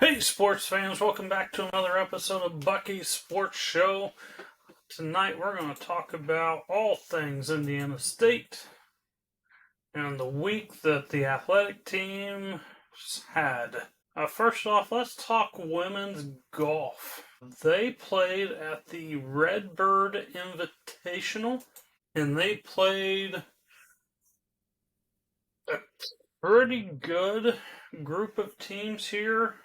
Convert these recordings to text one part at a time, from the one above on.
Hey, sports fans, welcome back to another episode of Bucky's Sports Show. Tonight we're going to talk about all things Indiana State and the week that the athletic team had. First off, let's talk women's golf. They played at the Redbird Invitational, and they played a pretty good group of teams here.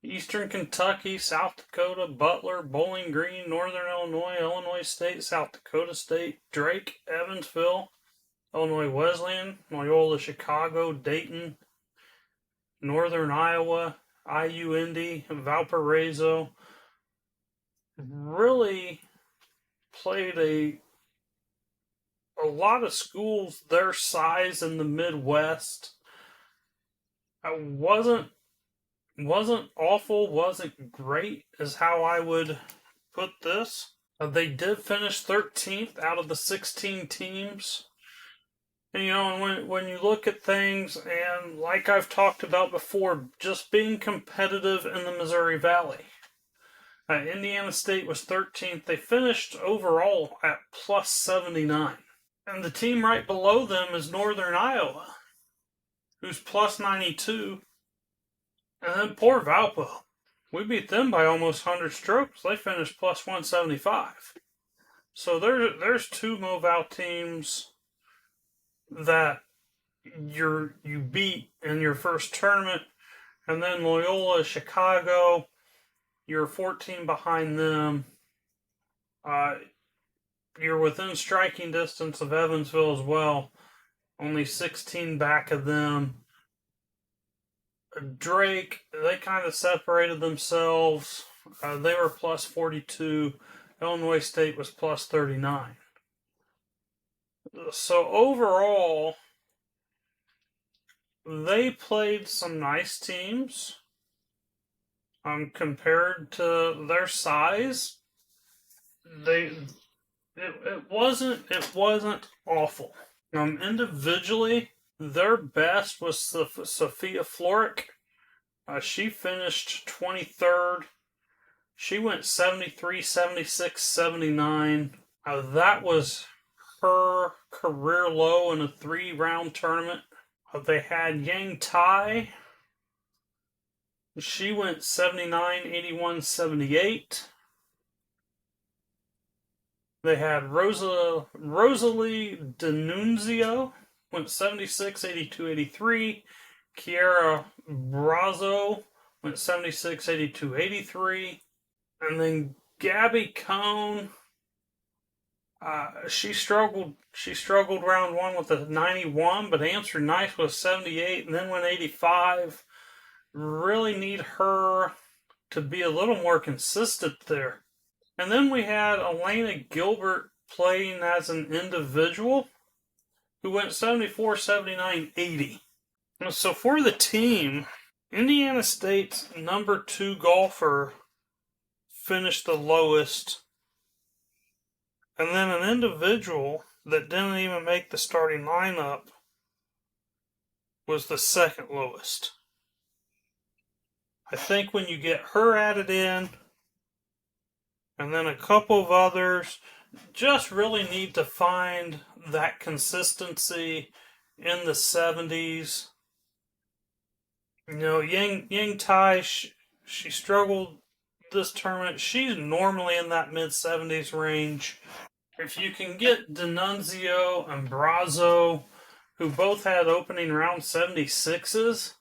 Eastern Kentucky, South Dakota, Butler, Bowling Green, Northern Illinois, Illinois State, South Dakota State, Drake, Evansville, Illinois Wesleyan, Loyola Chicago, Dayton, Northern Iowa, IU Indy, Valparaiso. Really played a lot of schools their size in the Midwest. I wasn't awful, wasn't great, is how I would put this. They did finish 13th out of the 16 teams. And when you look at things, and like I've talked about before, just being competitive in the Missouri Valley. Indiana State was 13th. They finished overall at plus 79. And the team right below them is Northern Iowa, who's plus 92. And then poor Valpo. We beat them by almost 100 strokes. They finished plus 175. So there's two Moval teams that you beat in your first tournament. And then Loyola Chicago, you're 14 behind them. You're within striking distance of Evansville as well. Only 16 back of them. Drake, they kind of separated themselves. They were plus 42. Illinois State was plus 39. So overall, they played some nice teams. Compared to their size, it wasn't awful. Individually, their best was Sophia Floric. She finished 23rd. She went 73, 76, 79. That was her career low in a 3-round tournament. They had Yang Tai. She went 79, 81, 78. They had Rosalie D'Annunzio. Went 76, 82, 83. Kiera Brazo went 76, 82, 83. And then Gabby Cohn, she struggled round one with a 91, but answered nice with 78 and then went 85. Really need her to be a little more consistent there. And then we had Elena Gilbert playing as an individual, who went 74, 79, 80. So for the team, Indiana State's number 2 golfer finished the lowest. And then an individual that didn't even make the starting lineup was the second lowest. I think when you get her added in, and then a couple of others, just really need to find that consistency in the 70s. Yang Tai, she struggled this tournament. She's normally in that mid-70s range. If you can get D'Annunzio and Brazo, who both had opening round 76s,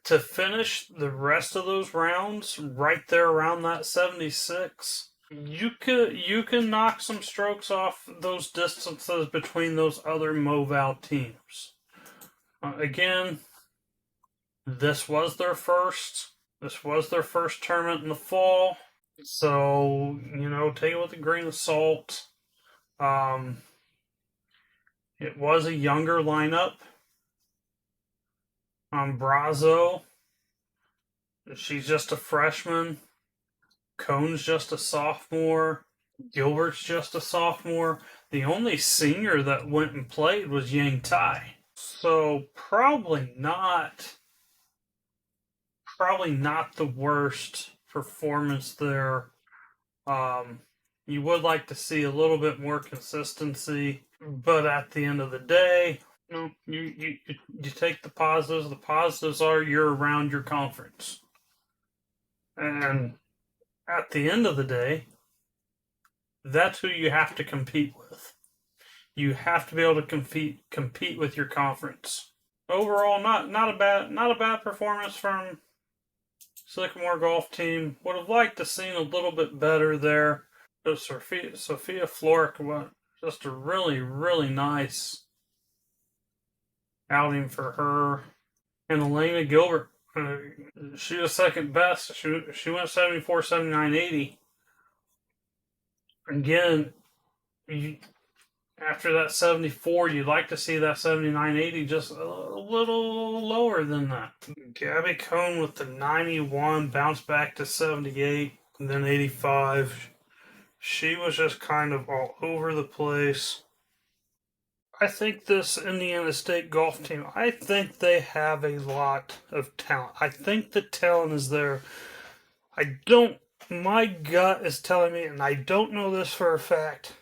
to finish the rest of those rounds right there around that 76, you can knock some strokes off those distances between those other Moval teams. Again, this was their first tournament in the fall, so take it with a grain of salt. It was a younger lineup. Brazo, she's just a freshman. Cohn's just a sophomore. Gilbert's just a sophomore. The only senior that went and played was Yang Tai. So probably not probably not the worst performance there. You would like to see a little bit more consistency, but at the end of the day, you take the positives. The positives are you're around your conference, and at the end of the day, that's who you have to compete with. You have to be able to compete with your conference. Overall, not a bad performance from Sycamore golf team. Would have liked to seen a little bit better there. But Sophia Florek was just a really nice outing for her. And Elena Gilbert, she was second best. She went 74, 79, 80. Again, after that 74, you'd like to see that 79, 80 just a little lower than that. Gabby Cohn with the 91 bounced back to 78 and then 85. She was just kind of all over the place. I think this Indiana State golf team, I think they have a lot of talent. I think the talent is there. My gut is telling me, and I don't know this for a fact,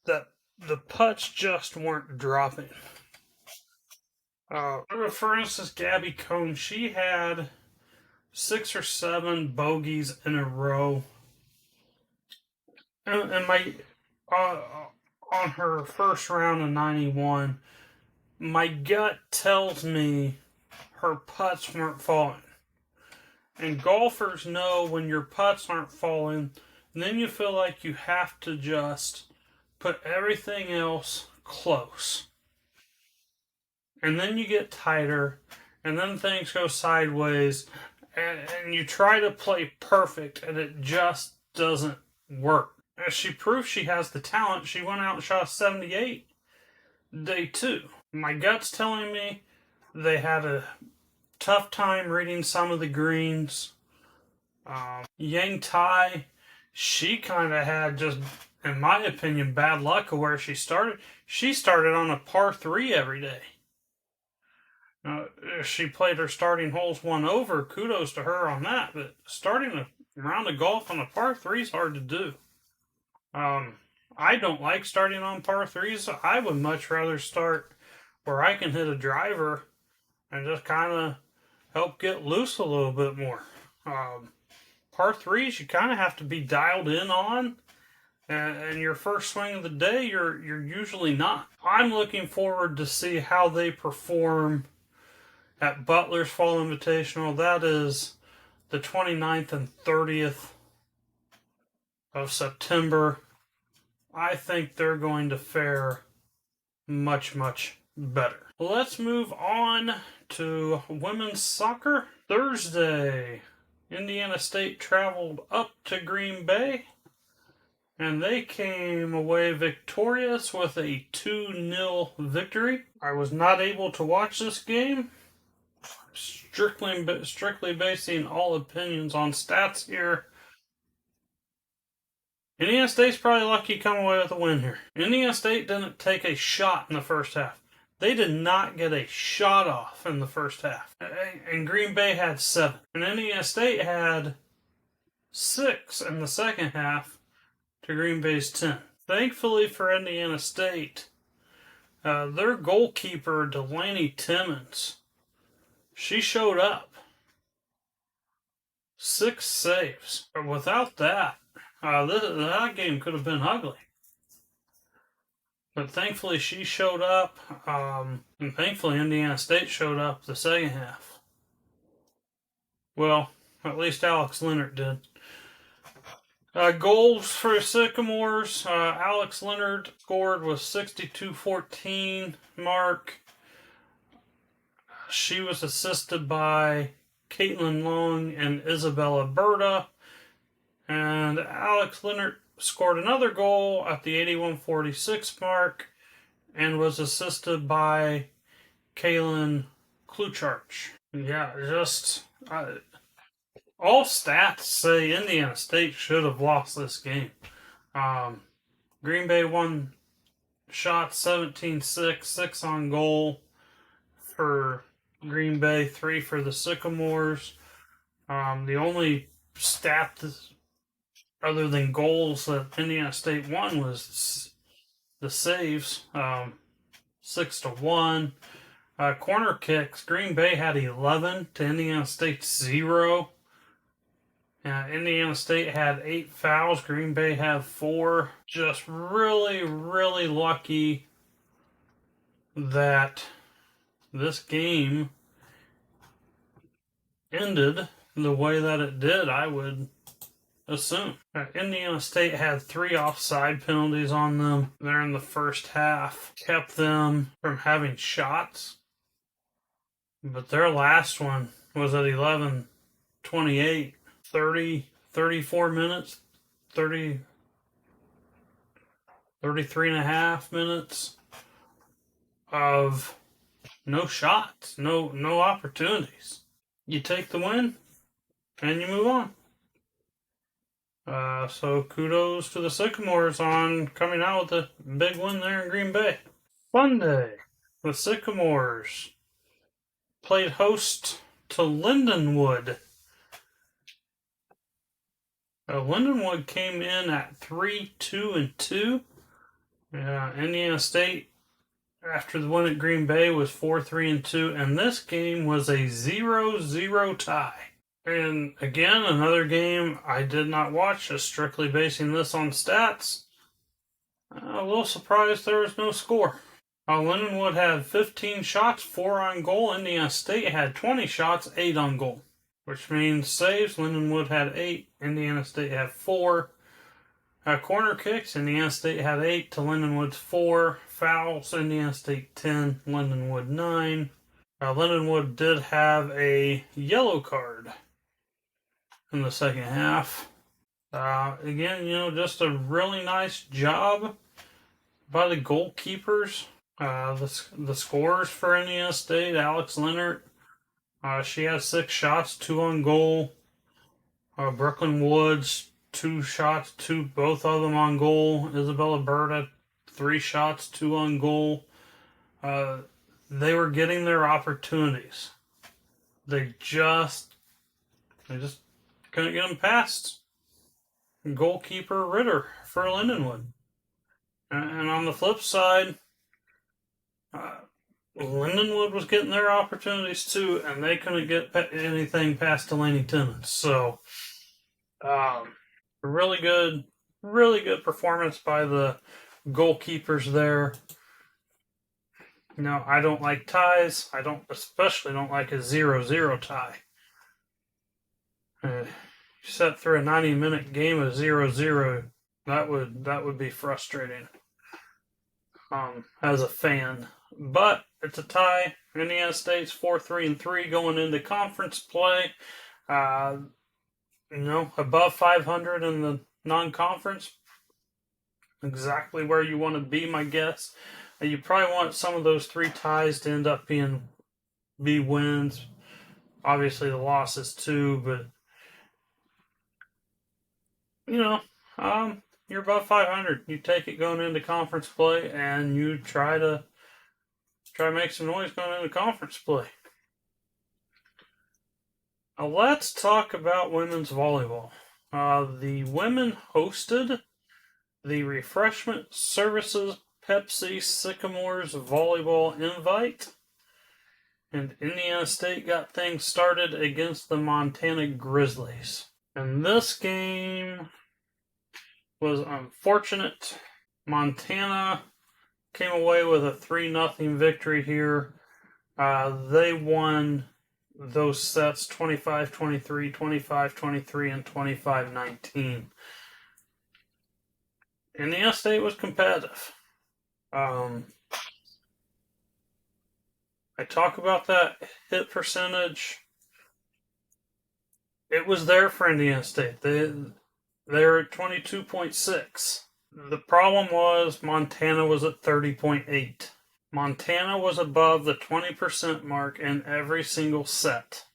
that the putts just weren't dropping. For instance, Gabby Cohn, she had 6 or 7 bogeys in a row. And on her first round of 91, my gut tells me her putts weren't falling. And golfers know when your putts aren't falling, then you feel like you have to just put everything else close. And then you get tighter, and then things go sideways, and you try to play perfect, and it just doesn't work. As she proved she has the talent, she went out and shot 78 day 2. My gut's telling me they had a tough time reading some of the greens. Yang Tai, she kind of had just, in my opinion, bad luck of where she started. She started on a par 3 every day. She played her starting holes 1 over. Kudos to her on that. But starting a round of golf on a par 3 is hard to do. I don't like starting on par 3s. I would much rather start where I can hit a driver and just kind of help get loose a little bit more. Par 3s, you kind of have to be dialed in on. And your first swing of the day, you're usually not. I'm looking forward to see how they perform at Butler's Fall Invitational. That is the 29th and 30th of September. I think they're going to fare much better. Let's move on to women's soccer. Thursday, Indiana State traveled up to Green Bay, and they came away victorious with a 2-0 victory. I was not able to watch this game. Strictly basing all opinions on stats here. Indiana State's probably lucky to come away with a win here. Indiana State didn't take a shot in the first half. They did not get a shot off in the first half. And Green Bay had 7. And Indiana State had 6 in the second half to Green Bay's 10. Thankfully for Indiana State, their goalkeeper, Delaney Timmons, she showed up. 6 saves. But without that, that game could have been ugly. But thankfully she showed up, and thankfully Indiana State showed up the second half. Well, at least Alex Leonard did. Goals for Sycamores. Alex Leonard scored with 62-14 mark. She was assisted by Caitlin Long and Isabella Berta. And Alex Leonard scored another goal at the 81-46 mark and was assisted by Kaylin Klucharch. Yeah, just all stats say Indiana State should have lost this game. Green Bay won shots 17-6, 6 on goal for Green Bay, 3 for the Sycamores. The only stat other than goals that Indiana State won was the saves, 6-1. Corner kicks, Green Bay had 11 to Indiana State 0. Indiana State had 8 fouls. Green Bay had 4. Just really, really lucky that this game ended the way that it did, I would assume. Indiana State had 3 offside penalties on them there in the first half. Kept them from having shots. But their last one was at 11:28. 34 minutes, 33 and a half minutes of no shots, no opportunities. You take the win and you move on. So kudos to the Sycamores on coming out with a big win there in Green Bay. Sunday, the Sycamores played host to Lindenwood. Lindenwood came in at 3-2-2. Indiana State, after the win at Green Bay, was 4-3-2, and this game was a 0-0 tie. And again, another game I did not watch, just strictly basing this on stats. A little surprised there was no score. Lindenwood had 15 shots, 4 on goal. Indiana State had 20 shots, 8 on goal. Which means saves, Lindenwood had 8, Indiana State had 4. Corner kicks, Indiana State had 8 to Lindenwood's 4. Fouls, Indiana State 10, Lindenwood 9. Lindenwood did have a yellow card in the second half. Again, just a really nice job by the goalkeepers. The scorers for Indiana State, Alex Leonard, she has 6 shots, 2 on goal. Brooklyn Woods, 2 shots, both of them on goal. Isabella Berta, 3 shots, 2 on goal. They were getting their opportunities. They just couldn't get them past goalkeeper Ritter for Lindenwood. And on the flip side, Lindenwood was getting their opportunities too, and they couldn't get anything past Delaney Timmons. So, really good performance by the goalkeepers there. I don't like ties. I especially don't like a 0-0 tie. Set through a 90-minute game of 0-0, that would be frustrating as a fan. But it's a tie. Indiana State's 4-3-3 going into conference play. Above 500 in the non-conference. Exactly where you want to be, my guess. You probably want some of those 3 ties to end up be wins. Obviously, the losses too, but you're above 500. You take it going into conference play, and you try to make some noise going into conference play. Now let's talk about women's volleyball. The women hosted the Refreshment Services Pepsi Sycamores Volleyball Invite, and Indiana State got things started against the Montana Grizzlies. And this game was unfortunate. Montana came away with a 3-0 victory here. They won those sets 25-23, 25-23, and 25-19. Indiana State was competitive. I talk about that hit percentage. It was there for Indiana State. They were at 22.6. The problem was Montana was at 30.8. Montana was above the 20% mark in every single set.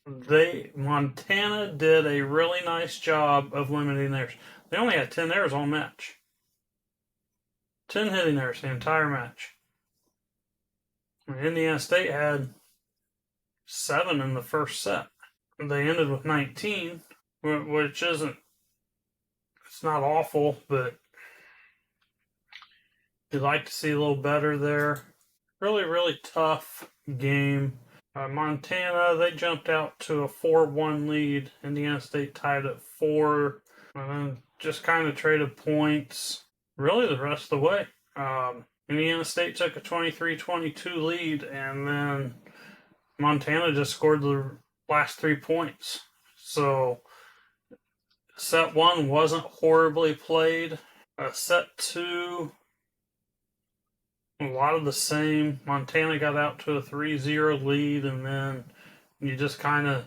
Montana did a really nice job of limiting theirs. They only had 10 errors all match. 10 hitting errors the entire match. Indiana State had 7 in the first set. they ended with 19, which isn't, it's not awful, but you'd like to see a little better there. Really, really tough game. Montana, they jumped out to a 4-1 lead. Indiana State tied at 4. Just kind of traded points really the rest of the way. Indiana State took a 23-22 lead, and then Montana just scored the last 3 points. So set 1 wasn't horribly played. Set 2, a lot of the same. Montana got out to a 3-0 lead, and then you just kind of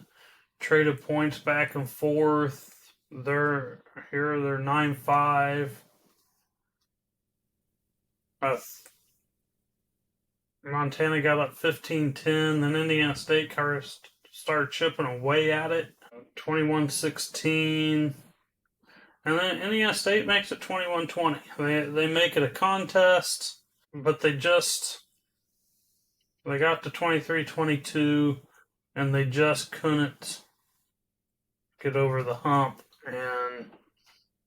traded points back and forth. They're 9-5. Montana got up 15-10. Then Indiana State started chipping away at it, 21-16. And then Indiana State makes it 21-20. They make it a contest, but they got to 23-22, and they just couldn't get over the hump. And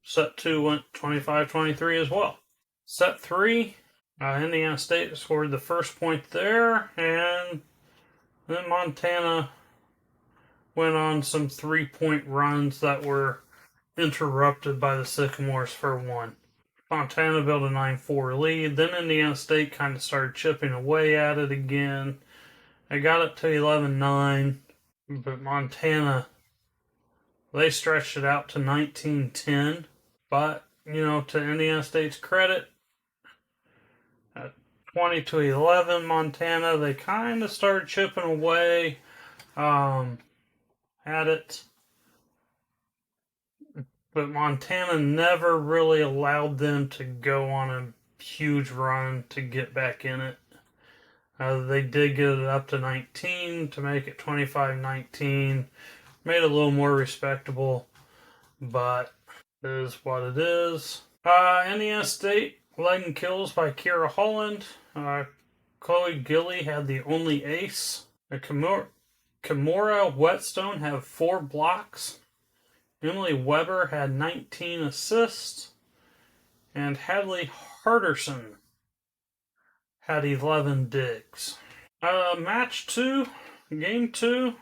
set 2 went 25-23 as well. Set 3, Indiana State scored the first point there, and then Montana went on some 3-point runs that were interrupted by the Sycamores for 1. Montana built a 9-4 lead. Then Indiana State kind of started chipping away at it again. They got it to 11-9, but Montana, they stretched it out to 19-10. But, to Indiana State's credit, at 20-11, Montana, they kind of started chipping away at it. But Montana never really allowed them to go on a huge run to get back in it. They did get it up to 19 to make it 25-19. Made it a little more respectable, but it is what it is. Indiana State led in kills by Kira Holland. Chloe Gilly had the only ace. Kimura Whetstone had 4 blocks. Emily Weber had 19 assists. And Hadley Harderson had 11 digs. Match 2, game 2.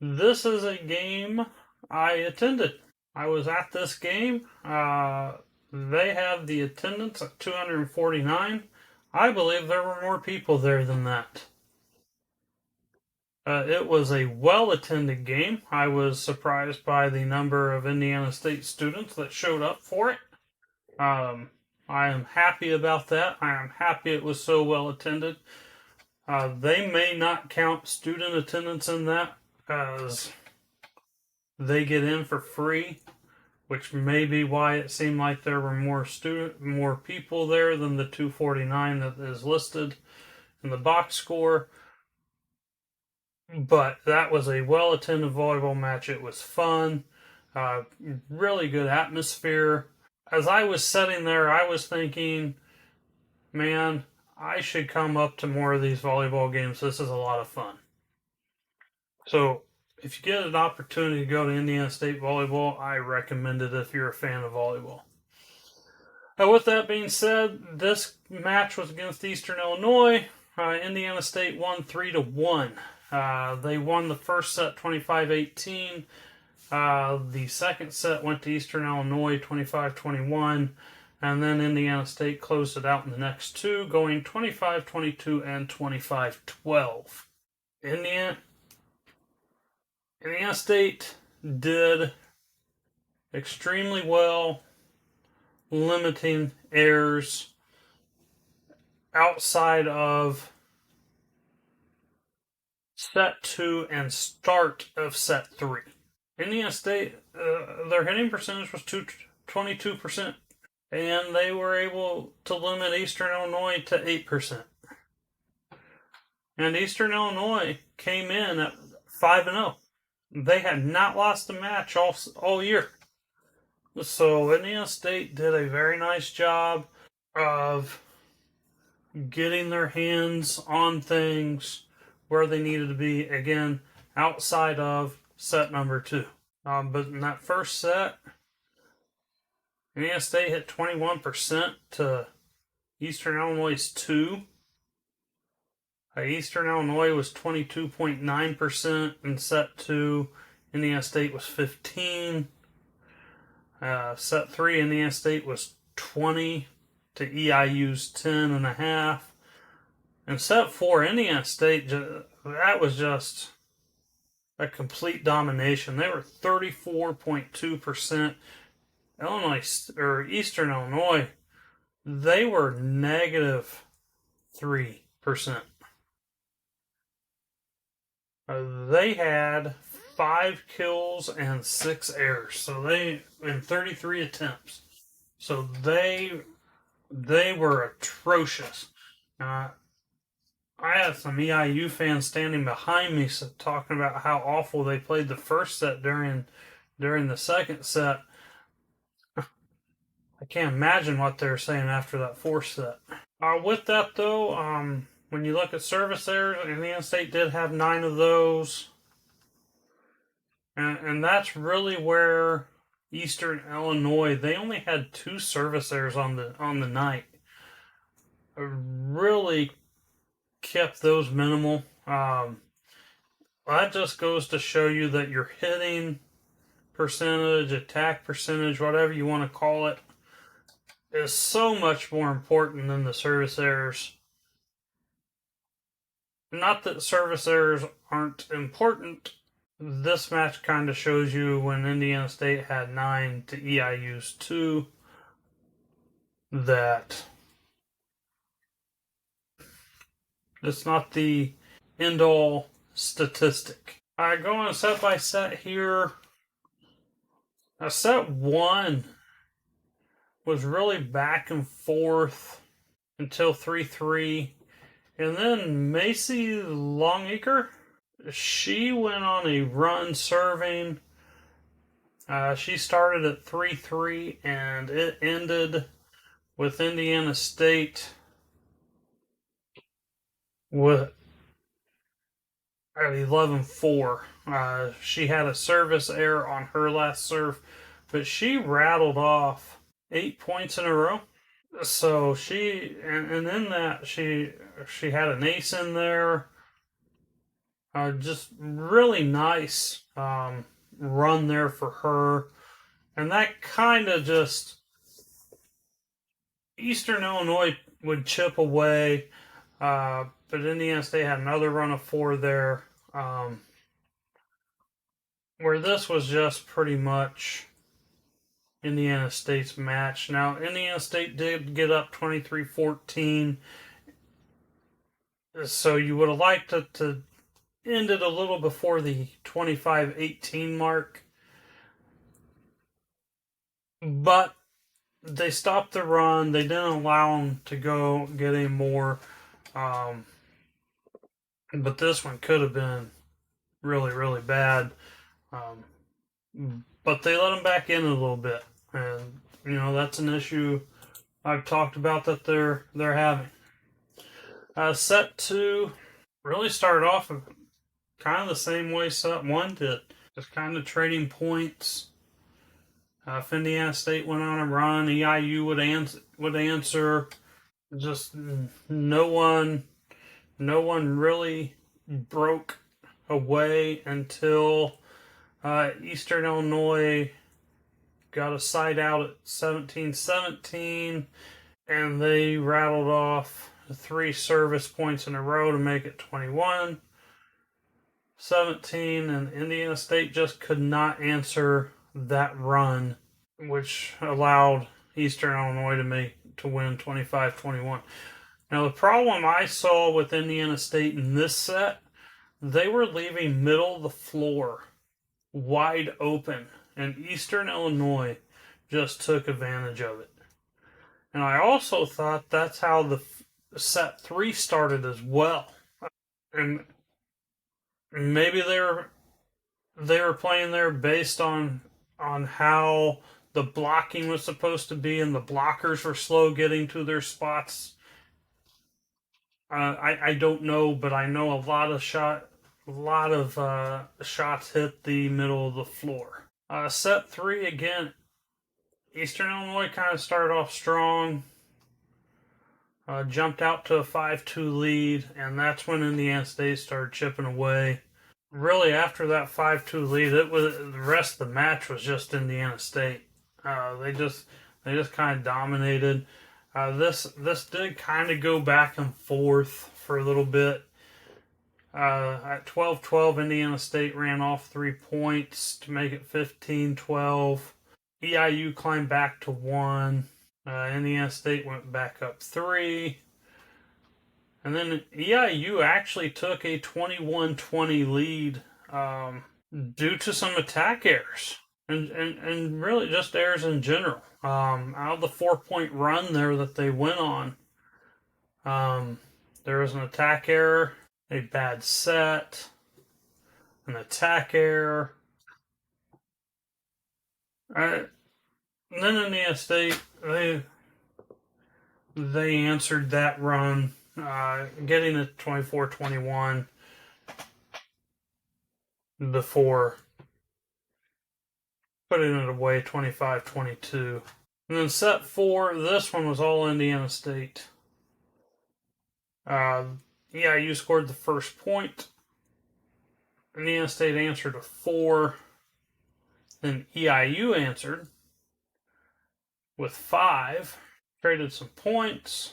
This is a game I attended. I was at this game. They have the attendance at 249. I believe there were more people there than that. It was a well-attended game. I was surprised by the number of Indiana State students that showed up for it. I am happy about that. I am happy it was so well-attended. They may not count student attendance in that, as they get in for free, which may be why it seemed like there were more people there than the 249 that is listed in the box score. But that was a well-attended volleyball match. It was fun. Really good atmosphere. As I was sitting there, I was thinking, man, I should come up to more of these volleyball games. This is a lot of fun. So, if you get an opportunity to go to Indiana State volleyball, I recommend it if you're a fan of volleyball. With that being said, this match was against Eastern Illinois. Indiana State won 3-1. They won the first set 25-18. The second set went to Eastern Illinois 25-21. And then Indiana State closed it out in the next 2, going 25-22 and 25-12. Indiana State did extremely well limiting errors outside of set 2 and start of set 3. Indiana State, their hitting percentage was 22%, and they were able to limit Eastern Illinois to 8%. And Eastern Illinois came in at 5-0. They had not lost a match all year. So Indiana State did a very nice job of getting their hands on things where they needed to be. Again, outside of set number 2. But in that first set, Indiana State hit 21% to Eastern Illinois' 2. Eastern Illinois was 22.9% in set 2. Indiana State was 15. Set 3, Indiana State was 20 to EIU's 10.5. And set 4, Indiana State, that was just a complete domination. They were 34.2%. Illinois, or Eastern Illinois, they were negative 3%. They had 5 kills and 6 errors. So they, in 33 attempts. So they were atrocious. I had some EIU fans standing behind me talking about how awful they played the first set during the second set. I can't imagine what they're saying after that fourth set. With that, though, when you look at service errors, Indiana State did have 9 of those. And that's really where Eastern Illinois, they only had 2 service errors on the night. Really kept those minimal. That just goes to show you that your hitting percentage, attack percentage, whatever you want to call it, is so much more important than the service errors. Not that service errors aren't important. This match kind of shows you when Indiana State had 9 to EIU's 2 that it's not the end-all statistic. I go on set by set here. Set 1 was really back and forth until 3-3. And then Macy Longacre, she went on a run serving. She started at 3-3 and it ended with Indiana State with at 11-4. She had a service error on her last serve, but she rattled off 8 points in a row. So she, and in that, she had an ace in there. Just really nice run there for her. And that kind of just, Eastern Illinois would chip away, but Indiana State had another run of 4 there, where this was just pretty much Indiana State's match. Now, Indiana State did get up 23-14, so you would have liked it to end it a little before the 25-18 mark, but they stopped the run. They didn't allow them to go get any more, but this one could have been really, really bad, but they let them back in a little bit. And, that's an issue I've talked about that they're having. Set 2 really started off kind of the same way set 1 did. Just kind of trading points. If Indiana State went on a run, EIU would answer. Just no one really broke away until Eastern Illinois got a side out at 17-17, and they rattled off 3 service points in a row to make it 21-17, and Indiana State just could not answer that run, which allowed Eastern Illinois to win 25-21. Now, the problem I saw with Indiana State in this set, they were leaving middle of the floor wide open, and Eastern Illinois just took advantage of it. And I also thought that's how the set 3 started as well. And maybe they were playing there based on how the blocking was supposed to be, and the blockers were slow getting to their spots. I don't know, but I know a lot of shots hit the middle of the floor. Set 3 again. Eastern Illinois kind of started off strong, jumped out to a 5-2 lead, and that's when Indiana State started chipping away. Really, after that 5-2 lead, it was the rest of the match was just Indiana State. They just kind of dominated. This did kind of go back and forth for a little bit. At 12-12, Indiana State ran off 3 points to make it 15-12. EIU climbed back to 1. Indiana State went back up 3. And then EIU actually took a 21-20 lead due to some attack errors. And really just errors in general. Out of the 4-point run there that they went on, there was an attack error, a bad set, an attack error. And then Indiana State, they answered that run, getting it 24-21 before putting it away 25-22. And then set 4, this one was all Indiana State. EIU scored the first point. Indiana State answered a 4. Then EIU answered with 5. Traded some points.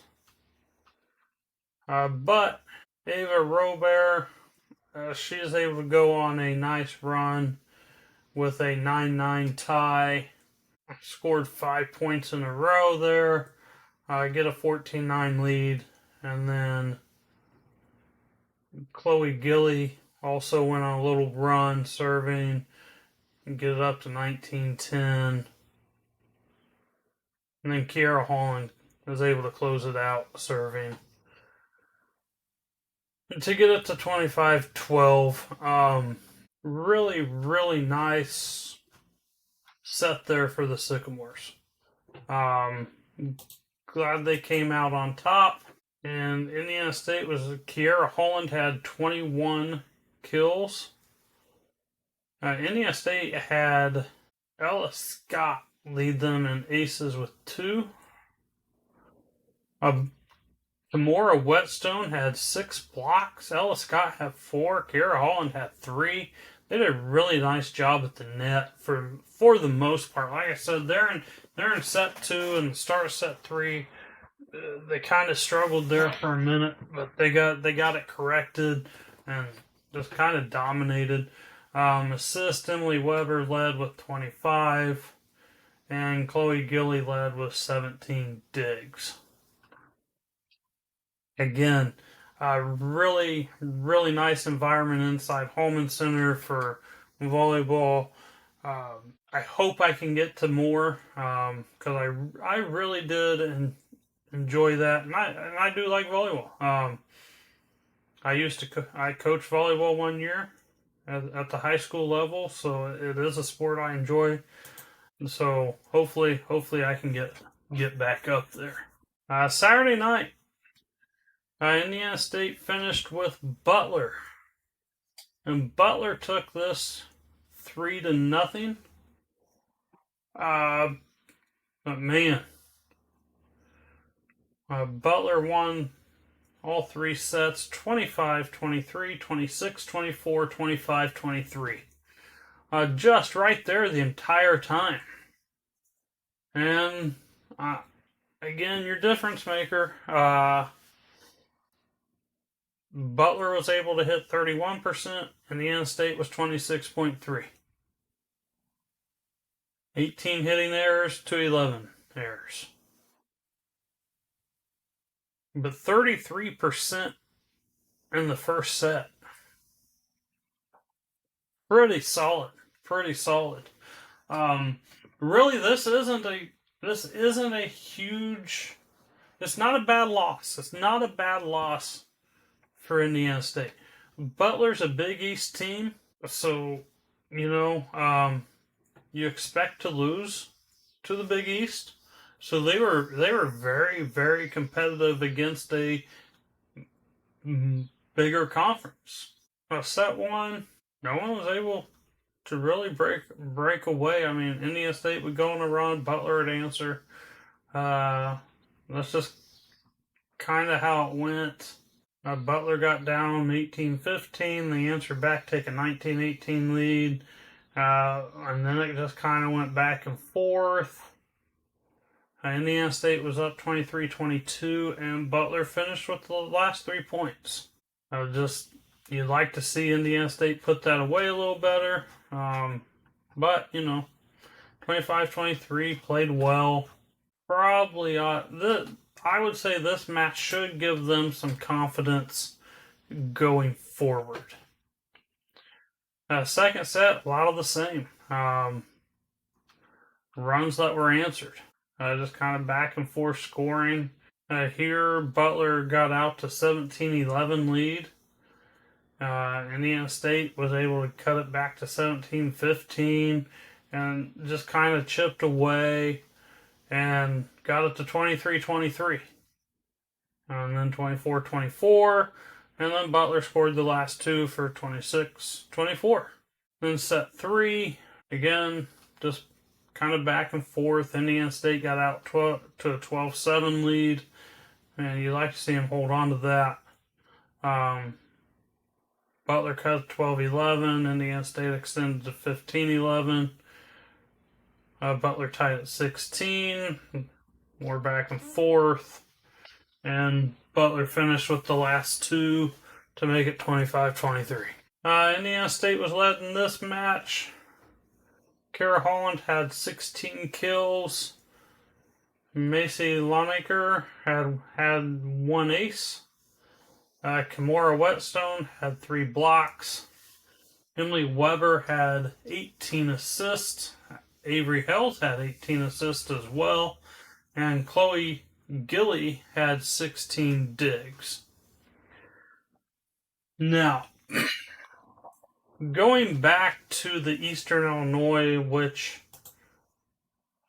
But Ava Robert, she is able to go on a nice run with a 9-9 tie. Scored 5 points in a row there. Get a 14-9 lead. And then Chloe Gilly also went on a little run serving and get it up to 19-10. And then Kiara Holland was able to close it out serving to get it to 25-12. Really, really nice set there for the Sycamores. Glad they came out on top. And Indiana State Kiara Holland had 21 kills. Indiana State had Ella Scott lead them in aces with 2. Tamora Whetstone had 6 blocks. Ella Scott had 4. Kiara Holland had 3. They did a really nice job at the net for the most part. Like I said, they're in set 2 and the start of set 3. They kind of struggled there for a minute, but they got it corrected and just kind of dominated. Assist, Emily Weber led with 25, and Chloe Gilly led with 17 digs. Again, really, really nice environment inside Holman Center for volleyball. I hope I can get to more because I really did enjoy that, and I do like volleyball. I coached volleyball 1 year at the high school level, so it is a sport I enjoy. So hopefully I can get back up there. Saturday night, Indiana State finished with Butler, and Butler took this 3-0. But man, Butler won all 3 sets 25-23, 26-24, 25-23. Just right there the entire time. And again, your difference maker. Butler was able to hit 31%, and Indiana State was 26.3. 18 hitting errors to 11 errors. But 33% in the first set. Pretty solid. Really, this isn't a huge. It's not a bad loss. It's not a bad loss for Indiana State. Butler's a Big East team, so you expect to lose to the Big East. So they were very, very competitive against a bigger conference. set one, no one was able to really break away. I mean, Indiana State would go on a run, Butler would answer. That's just kind of how it went. Butler got down 18-15. They answered back, take a 19-18 lead. And then it just kind of went back and forth. Indiana State was up 23-22, and Butler finished with the last 3 points. You'd like to see Indiana State put that away a little better. But, 25-23, played well. Probably, I would say this match should give them some confidence going forward. Second set, a lot of the same. Runs that were answered. Just kind of back and forth scoring. Here, Butler got out to 17-11 lead. Indiana State was able to cut it back to 17-15 and just kind of chipped away and got it to 23-23. And then 24-24. And then Butler scored the last two for 26-24. Then set three, again, just kind of back and forth. Indiana State got out to a 12-7 lead. And you'd like to see them hold on to that. Butler cut 12-11. Indiana State extended to 15-11. Butler tied at 16. More back and forth. And Butler finished with the last two to make it 25-23. Indiana State was led in this match. Kara Holland had 16 kills. Macy Longacre had 1 ace. Kimora Whetstone had 3 blocks. Emily Weber had 18 assists. Avery Hells had 18 assists as well. And Chloe Gilly had 16 digs. Now, going back to the Eastern Illinois, which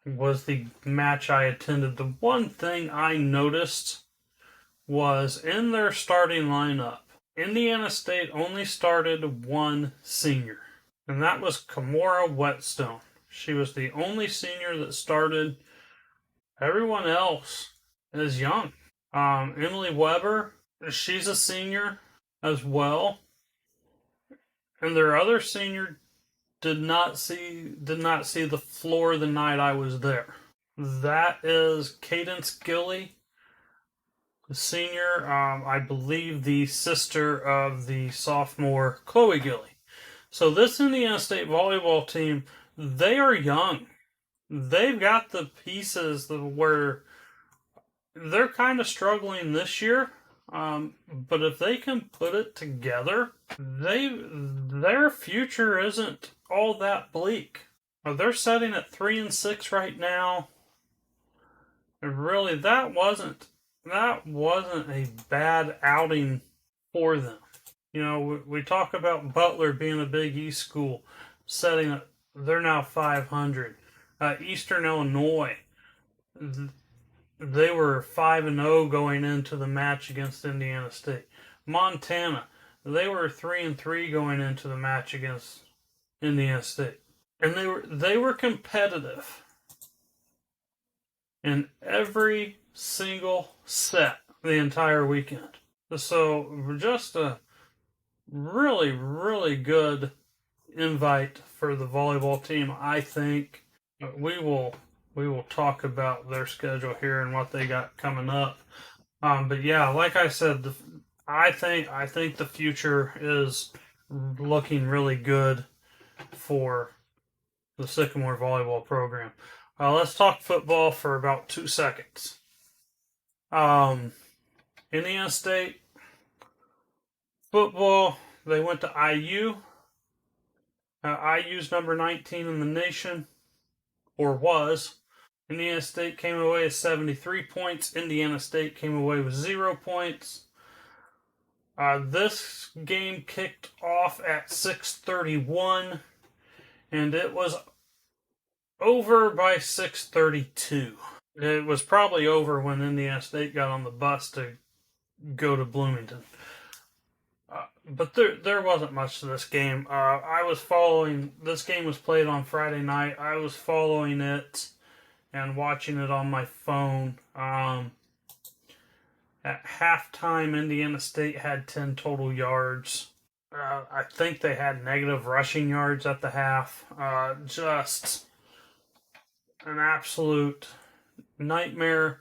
was the match I attended, the one thing I noticed was in their starting lineup, Indiana State only started 1 senior, and that was Kimora Whetstone. She was the only senior that started. Everyone else is young. Emily Weber, she's a senior as well, and their other senior did not see the floor the night I was there. That is Cadence Gilly, the senior, I believe the sister of the sophomore Chloe Gilly. So this Indiana State volleyball team, they are young. They've got the pieces where they're kind of struggling this year, but if they can put it together, their future isn't all that bleak. They're sitting at 3-6 right now. And really, that wasn't a bad outing for them. We talk about Butler being a Big East school, they're now 500. Eastern Illinois, they were 5-0 going into the match against Indiana State. Montana, they were 3-3 going into the match against Indiana State, and they were competitive in every single set the entire weekend. So just a really, really good invite for the volleyball team. I think we will talk about their schedule here and what they got coming up. But yeah, like I said, I think the future is looking really good for the Sycamore volleyball program. Let's talk football for about 2 seconds. Indiana State football, they went to IU. IU's number 19 in the nation, or was. Indiana State came away with 73 points. Indiana State came away with 0 points. This game kicked off at 6:31, and it was over by 6:32. It was probably over when Indiana State got on the bus to go to Bloomington. but there wasn't much to this game. I was following. This game was played on Friday night. I was following it and watching it on my phone. At halftime, Indiana State had 10 total yards. I think they had negative rushing yards at the half. Just an absolute nightmare.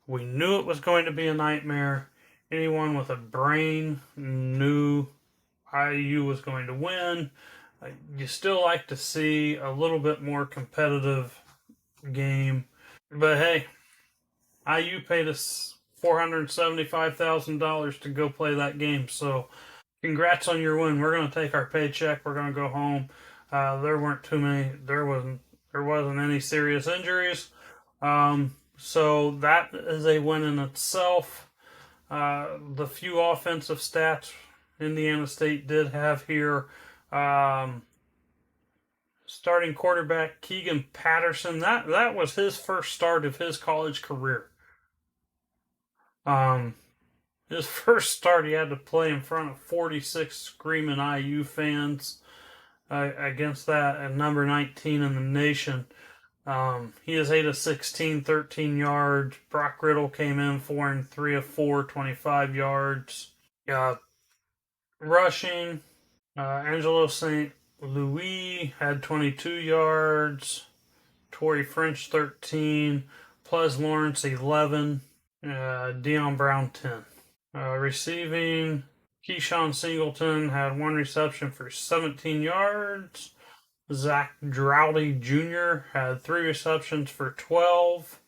We knew it was going to be a nightmare. Anyone with a brain knew IU was going to win. You still like to see a little bit more competitive game. But hey, IU paid us $475,000 to go play that game. So congrats on your win. We're going to take our paycheck. We're going to go home. There weren't too many. There wasn't any serious injuries. So that is a win in itself. The few offensive stats Indiana State did have here. Starting quarterback Keegan Patterson. That was his first start of his college career. His first start, he had to play in front of 46 screaming IU fans against that at number 19 in the nation. He is 8 of 16, 13 yards. Brock Riddle came in 4 and 3 of 4, 25 yards. Rushing, Angelo St. Louis had 22 yards. Torrey French 13. Ples Lawrence 11. Deion Brown 10. Receiving, Keyshawn Singleton had 1 reception for 17 yards. Zach Droughty Jr. had 3 receptions for 12.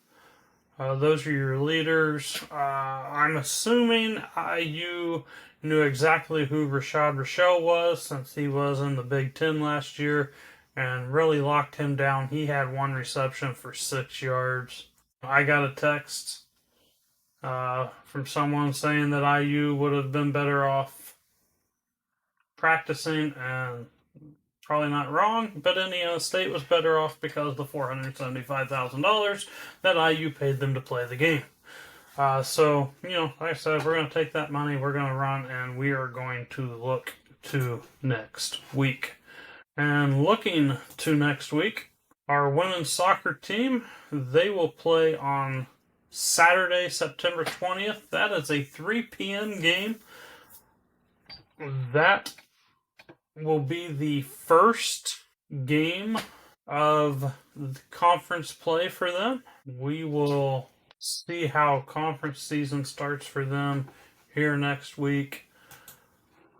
Those are your leaders. I'm assuming IU knew exactly who Rashad Rochelle was since he was in the Big Ten last year and really locked him down. He had 1 reception for 6 yards. I got a text from someone saying that IU would have been better off practicing, and probably not wrong, but Indiana State was better off because of the $475,000 that IU paid them to play the game. So, like I said, we're going to take that money, we're going to run, and we are going to look to next week. And looking to next week, our women's soccer team, they will play on Saturday, September 20th. That is a 3 p.m. game. That will be the first game of the conference play for them. We will see how conference season starts for them here next week.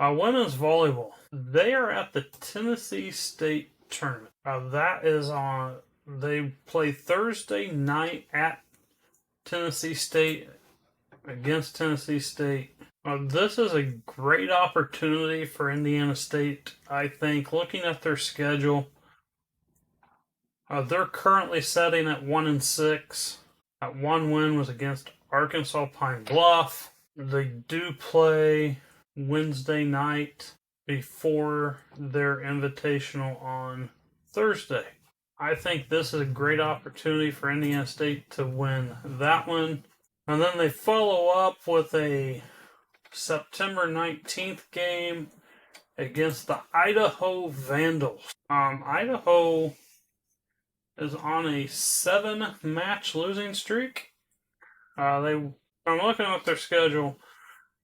Women's volleyball. They are at the Tennessee State tournament. That is on. They play Thursday night at Tennessee State against Tennessee State. This is a great opportunity for Indiana State, I think. Looking at their schedule, they're currently setting at 1-6. One win was against Arkansas Pine Bluff. They do play Wednesday night before their invitational on Thursday. I think this is a great opportunity for Indiana State to win that one. And then they follow up with a September 19th game against the Idaho Vandals. Idaho is on a 7-match losing streak. I'm looking at their schedule,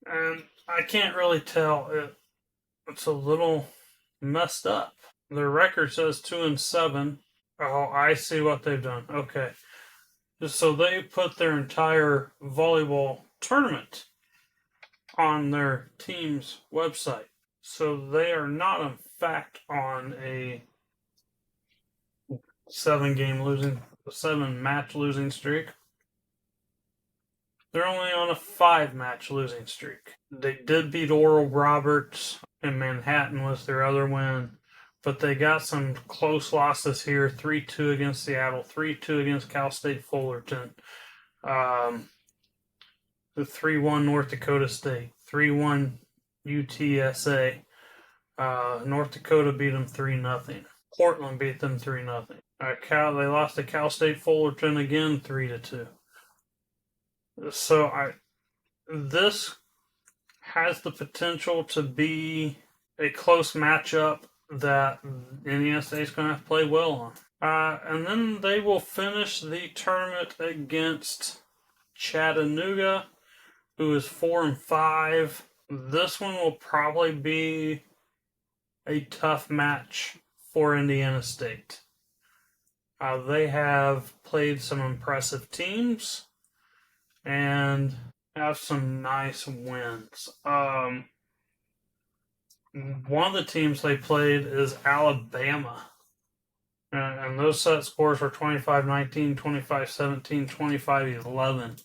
and I can't really tell. It's a little messed up. Their record says 2-7. Oh, I see what they've done. Okay. So they put their entire volleyball tournament on their team's website. So they are not, in fact, on a 7-match losing streak. They're only on a 5-match losing streak. They did beat Oral Roberts, and Manhattan was their other win. But they got some close losses here. 3-2 against Seattle, 3-2 against Cal State Fullerton, the 3-1 North Dakota State, 3-1 UTSA. North Dakota beat them 3-0. Portland beat them 3-0. They lost to Cal State Fullerton again 3-2. So this has the potential to be a close matchup that Indiana State's going to have to play well on. And then they will finish the tournament against Chattanooga, who is 4-5. This one will probably be a tough match for Indiana State. They have played some impressive teams and have some nice wins. One of the teams they played is Alabama. And those set scores were 25-19, 25-17, 25-11.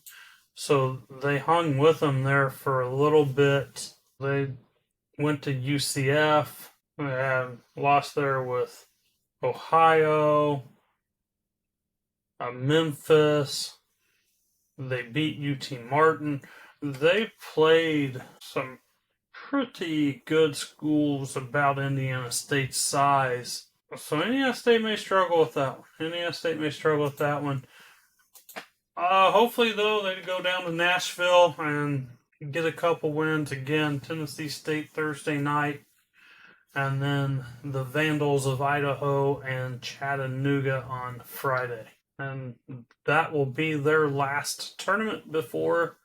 So they hung with them there for a little bit. They went to UCF. They had lost there with Ohio, Memphis. They beat UT Martin. They played some pretty good schools about Indiana State's size. So Indiana State may struggle with that one. Hopefully, though, they go down to Nashville and get a couple wins again. Tennessee State Thursday night, and then the Vandals of Idaho and Chattanooga on Friday. And that will be their last tournament before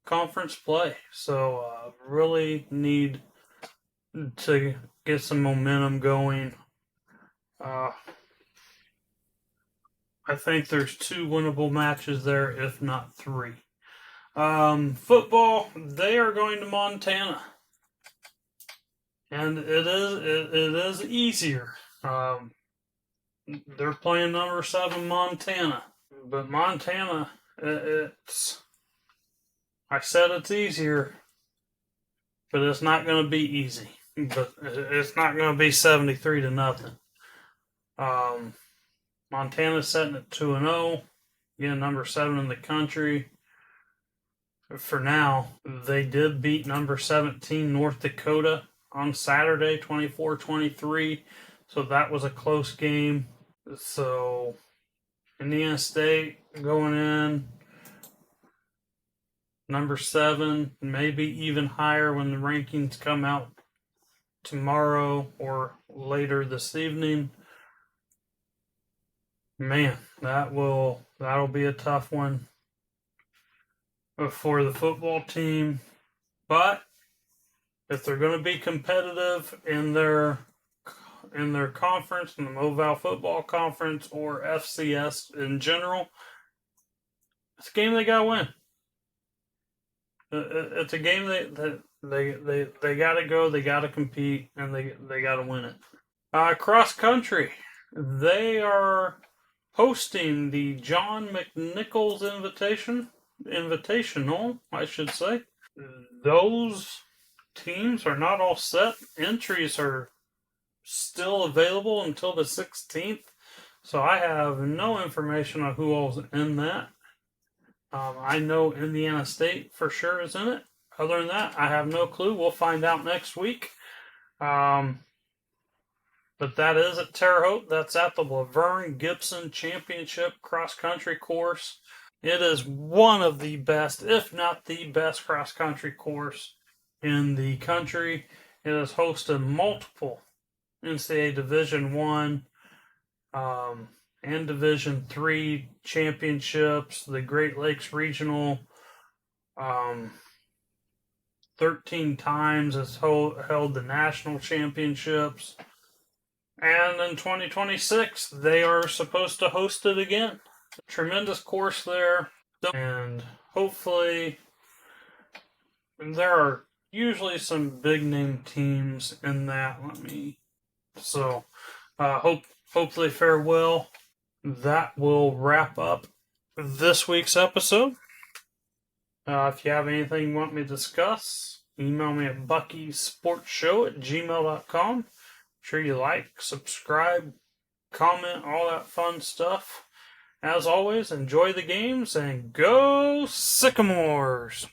conference play. So really need to get some momentum going. I think there's 2 winnable matches there, if not 3. Football, they are going to Montana. And it is easier. They're playing number 7 Montana. But Montana, I said it's easier, but it's not going to be easy. But it's not going to be 73-0. Montana's setting at 2-0. Again, number 7 in the country. For now, they did beat number 17 North Dakota on Saturday, 24-23. So that was a close game. So Indiana State going in number 7, maybe even higher when the rankings come out tomorrow or later this evening. Man, that'll be a tough one for the football team. But if they're going to be competitive in their conference, in the Moval Football Conference or FCS in general, it's a game they got to win. It's a game that they got to go, they got to compete, and they got to win it. Cross country, they are hosting the John McNichols Invitational, I should say. Those teams are not all set. Entries are still available until the 16th, so I have no information on who all's in that. I know Indiana State for sure is in it. Other than that, I have no clue. We'll find out next week. But that is at Terre Haute. That's at the Laverne Gibson Championship cross-country course. It is one of the best, if not the best, cross-country course in the country. It has hosted multiple NCAA Division I and Division III championships. The Great Lakes Regional 13 times has held the national championships. And in 2026, they are supposed to host it again. Tremendous course there. And hopefully, there are usually some big name teams in that. Hopefully fare well. That will wrap up this week's episode. If you have anything you want me to discuss, email me at buckysportshow@gmail.com. Sure you like, subscribe, comment, all that fun stuff. As always, enjoy the games and go Sycamores!